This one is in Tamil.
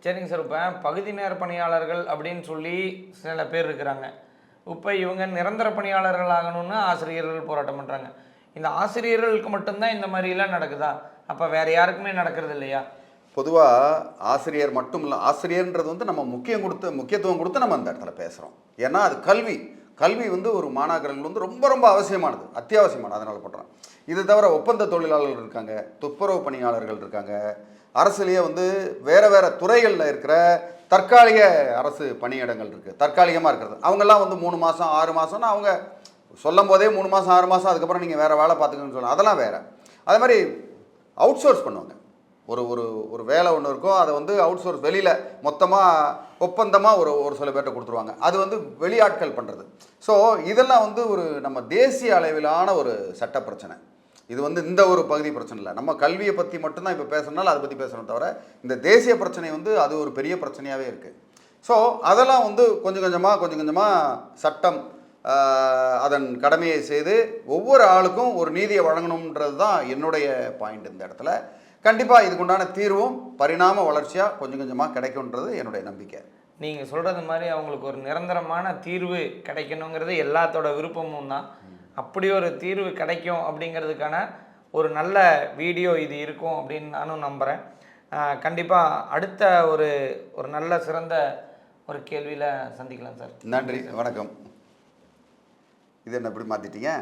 சரிங்க சார். இப்போ பகுதி நேர பணியாளர்கள் அப்படின்னு சொல்லி சில பேர் இருக்கிறாங்க. இப்போ இவங்க நிரந்தர பணியாளர்கள் ஆகணும்னு ஆசிரியர்கள் போராட்டம் பண்ணுறாங்க. இந்த ஆசிரியர்களுக்கு மட்டும்தான் இந்த மாதிரிலாம் நடக்குதா? அப்போ வேறு யாருக்குமே நடக்கிறது இல்லையா? பொதுவாக ஆசிரியர் மட்டும் இல்லை, ஆசிரியர்ன்றது வந்து நம்ம முக்கியத்துவம் கொடுத்து நம்ம அந்த இடத்துல பேசுகிறோம். ஏன்னா அது கல்வி கல்வி வந்து ஒரு மாணாக்கர்கள் வந்து ரொம்ப ரொம்ப அவசியமானது, அத்தியாவசியமானது. அதனால் பண்ணுறோம். இது தவிர ஒப்பந்த தொழிலாளர்கள் இருக்காங்க, துப்புரவு பணியாளர்கள் இருக்காங்க, அரசுலேயே வந்து வேறு வேறு துறைகளில் இருக்கிற தற்காலிக அரசு பணியிடங்கள் இருக்குது, தற்காலிகமாக இருக்கிறது. அவங்கெல்லாம் வந்து 3 மாதம் 6 மாதம்னு அவங்க சொல்லும் போதே 3 மாதம் 6 மாதம் அதுக்கப்புறம் நீங்கள் வேறு வேலை பார்த்துக்கணும்னு சொல்லலாம். அதெல்லாம் வேறு. அதே மாதிரி அவுட் சோர்ஸ் பண்ணுவாங்க. ஒரு ஒரு ஒரு வேலை ஒன்று இருக்கும், அதை வந்து அவுட் சோர்ஸ் வெளியில் மொத்தமாக ஒப்பந்தமாக ஒரு சில பேர்கிட்ட கொடுத்துருவாங்க. அது வந்து வெளியாட்கள் பண்ணுறது. ஸோ இதெல்லாம் வந்து ஒரு நம்ம தேசிய அளவிலான ஒரு சட்ட பிரச்சனை. இது வந்து இந்த ஒரு பகுதி பிரச்சனை இல்லை. நம்ம கல்வியை பற்றி மட்டும்தான் இப்போ பேசுகிறனால அதை பற்றி பேசுகிறோம் தவிர, இந்த தேசிய பிரச்சனை வந்து அது ஒரு பெரிய பிரச்சனையாகவே இருக்குது. ஸோ அதெல்லாம் வந்து கொஞ்சம் கொஞ்சமாக சட்டம் அதன் கடமையை செய்து ஒவ்வொரு ஆளுக்கும் ஒரு நீதியை வழங்கணுன்றது தான் என்னுடைய பாயிண்ட் இந்த இடத்துல. கண்டிப்பாக இதுக்குண்டான தீர்வும் பரிணாம வளர்ச்சியாக கொஞ்சம் கொஞ்சமாக கிடைக்கும்ன்றது என்னுடைய நம்பிக்கை. நீங்கள் சொல்கிறது மாதிரி அவங்களுக்கு ஒரு நிரந்தரமான தீர்வு கிடைக்கணுங்கிறது எல்லாத்தோட விருப்பமும் தான். அப்படி ஒரு தீர்வு கிடைக்கும் அப்படிங்கிறதுக்கான ஒரு நல்ல வீடியோ இது இருக்கும் அப்படின்னு நானும் நம்புகிறேன். கண்டிப்பாக அடுத்த ஒரு நல்ல சிறந்த ஒரு கேள்வியில் சந்திக்கலாம் சார். நன்றி, வணக்கம். இது என்ன இப்படி மாற்றிட்டீங்க?